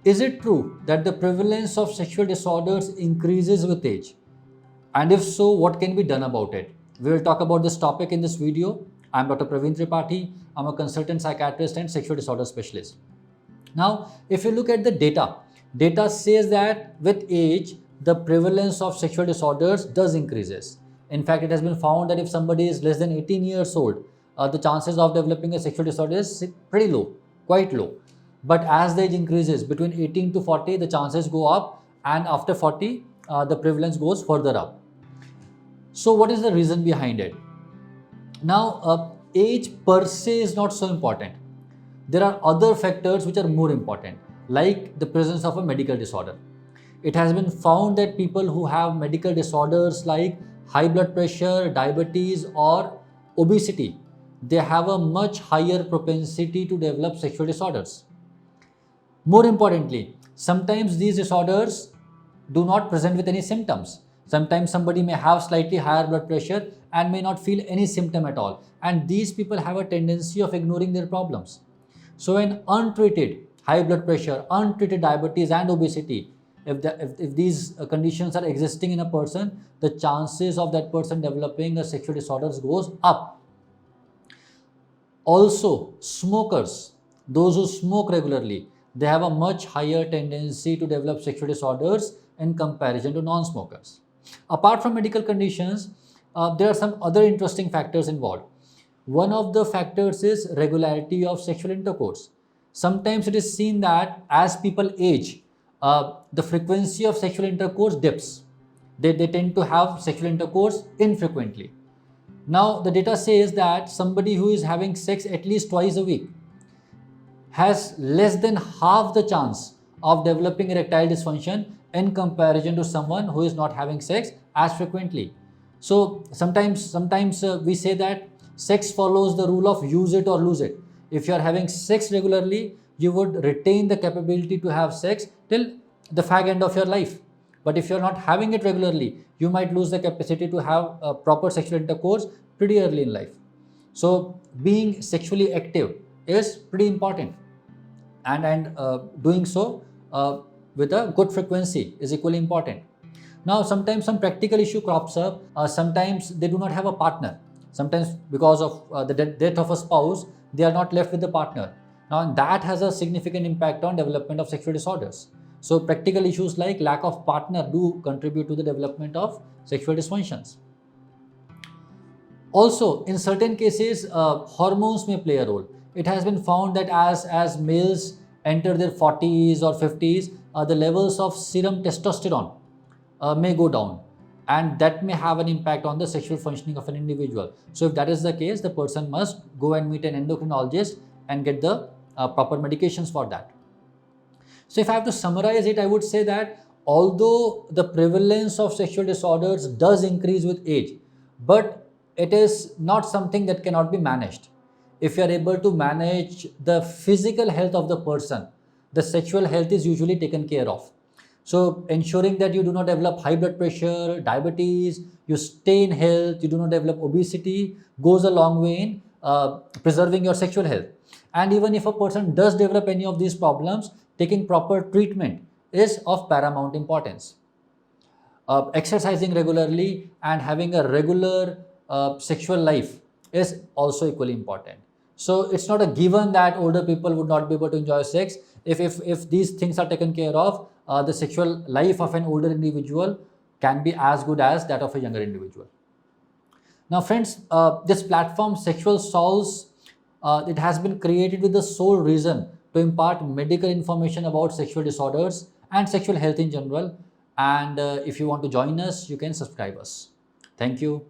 Is it true that the prevalence of sexual disorders increases with age? And if so, what can be done about it? We will talk about this topic in this video. I'm Dr. Praveen Tripathi. I'm a consultant psychiatrist and sexual disorder specialist. Now, if you look at the data says that with age, the prevalence of sexual disorders does increases. In fact, it has been found that if somebody is less than 18 years old, the chances of developing a sexual disorder is pretty low, quite low. But as the age increases, between 18 to 40, the chances go up, and after 40, the prevalence goes further up. So, what is the reason behind it? Now, age per se is not so important. There are other factors which are more important, like the presence of a medical disorder. It has been found that people who have medical disorders like high blood pressure, diabetes, or obesity, they have a much higher propensity to develop sexual disorders. More importantly, sometimes these disorders do not present with any symptoms. Sometimes somebody may have slightly higher blood pressure and may not feel any symptom at all. And these people have a tendency of ignoring their problems. So, when untreated high blood pressure, untreated diabetes, and obesity, if these conditions are existing in a person, the chances of that person developing a sexual disorders goes up. Also, smokers, those who smoke regularly, they have a much higher tendency to develop sexual disorders in comparison to non-smokers. Apart from medical conditions, there are some other interesting factors involved. One of the factors is regularity of sexual intercourse. Sometimes it is seen that as people age, the frequency of sexual intercourse dips. They tend to have sexual intercourse infrequently. Now, the data says that somebody who is having sex at least twice a week has less than half the chance of developing erectile dysfunction in comparison to someone who is not having sex as frequently. So sometimes we say that sex follows the rule of use it or lose it. If you are having sex regularly, you would retain the capability to have sex till the fag end of your life. But if you're not having it regularly, you might lose the capacity to have a proper sexual intercourse pretty early in life. So being sexually active is pretty important, and doing so with a good frequency is equally important. Now, sometimes some practical issue crops up. Sometimes they do not have a partner. Sometimes because of the death of a spouse, they are not left with the partner. Now, that has a significant impact on development of sexual disorders. So, practical issues like lack of partner do contribute to the development of sexual dysfunctions. Also, in certain cases, hormones may play a role. It has been found that as males enter their 40s or 50s, the levels of serum testosterone may go down, and that may have an impact on the sexual functioning of an individual. So, if that is the case, the person must go and meet an endocrinologist and get the proper medications for that. So, if I have to summarize it, I would say that although the prevalence of sexual disorders does increase with age, but it is not something that cannot be managed. If you are able to manage the physical health of the person, the sexual health is usually taken care of. So, ensuring that you do not develop high blood pressure, diabetes, you stay in health, you do not develop obesity, goes a long way in preserving your sexual health. And even if a person does develop any of these problems, taking proper treatment is of paramount importance. Exercising regularly and having a regular sexual life is also equally important. So, it's not a given that older people would not be able to enjoy sex. If these things are taken care of, the sexual life of an older individual can be as good as that of a younger individual. Now, friends, this platform Sexual Solves, it has been created with the sole reason to impart medical information about sexual disorders and sexual health in general. And if you want to join us, you can subscribe us. Thank you.